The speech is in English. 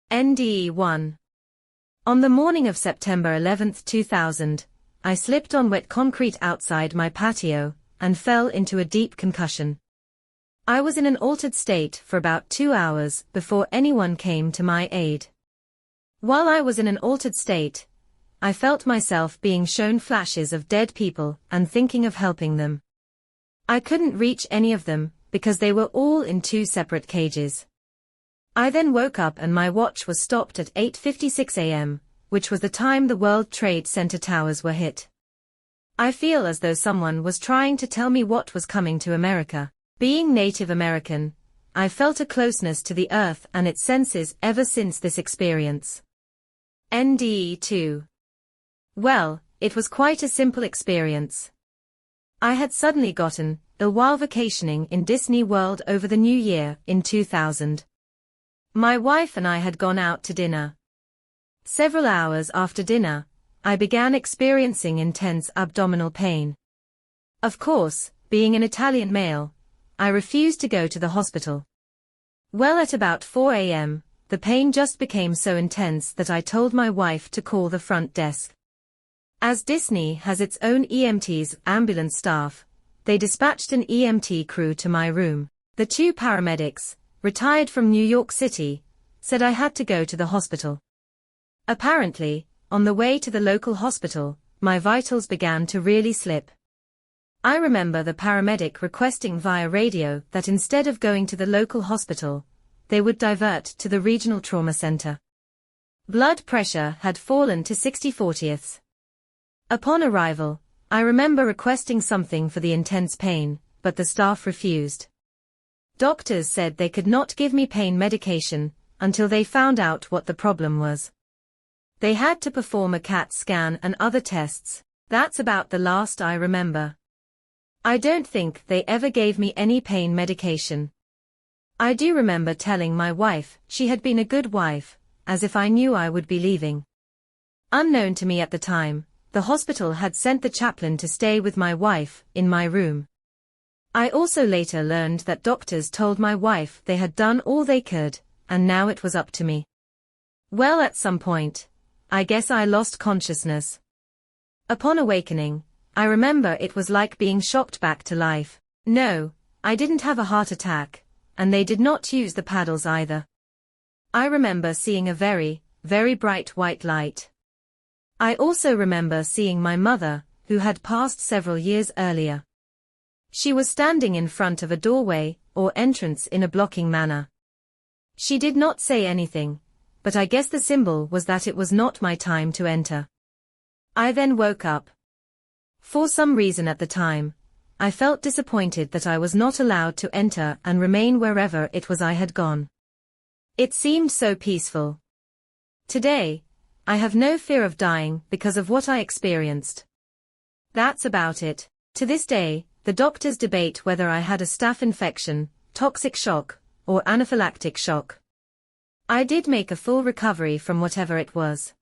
NDE 1. On the morning of September 11, 2000, I slipped on wet concrete outside my patio and fell into a deep concussion. I was in an altered state for about 2 hours before anyone came to my aid. While I was in an altered state, I felt myself being shown flashes of dead people and thinking of helping them. I couldn't reach any of them because they were all in 2 separate cages. I then woke up and my watch was stopped at 8:56 a.m., which was the time the World Trade Center towers were hit. I feel as though someone was trying to tell me what was coming to America. Being Native American, I felt a closeness to the earth and its senses ever since this experience. NDE 2. Well, it was quite a simple experience. I had suddenly gotten ill while vacationing in Disney World over the New Year in 2000. My wife and I had gone out to dinner. Several hours after dinner, I began experiencing intense abdominal pain. Of course, being an Italian male, I refused to go to the hospital. Well, at about 4 a.m., the pain just became so intense that I told my wife to call the front desk. As Disney has its own EMTs ambulance staff, they dispatched an EMT crew to my room. The 2 paramedics, retired from New York City, said I had to go to the hospital. Apparently, on the way to the local hospital, my vitals began to really slip. I remember the paramedic requesting via radio that instead of going to the local hospital, they would divert to the regional trauma center. Blood pressure had fallen to 60/40. Upon arrival, I remember requesting something for the intense pain, but the staff refused. Doctors said they could not give me pain medication until they found out what the problem was. They had to perform a CAT scan and other tests. That's about the last I remember. I don't think they ever gave me any pain medication. I do remember telling my wife she had been a good wife, as if I knew I would be leaving. Unknown to me at the time, the hospital had sent the chaplain to stay with my wife in my room. I also later learned that doctors told my wife they had done all they could, and now it was up to me. Well, at some point, I guess I lost consciousness. Upon awakening, I remember it was like being shocked back to life. No, I didn't have a heart attack, and they did not use the paddles either. I remember seeing a very, very bright white light. I also remember seeing my mother, who had passed several years earlier. She was standing in front of a doorway or entrance in a blocking manner. She did not say anything, but I guess the symbol was that it was not my time to enter. I then woke up. For some reason at the time, I felt disappointed that I was not allowed to enter and remain wherever it was I had gone. It seemed so peaceful. Today, I have no fear of dying because of what I experienced. That's about it. To this day, the doctors debate whether I had a staph infection, toxic shock, or anaphylactic shock. I did make a full recovery from whatever it was.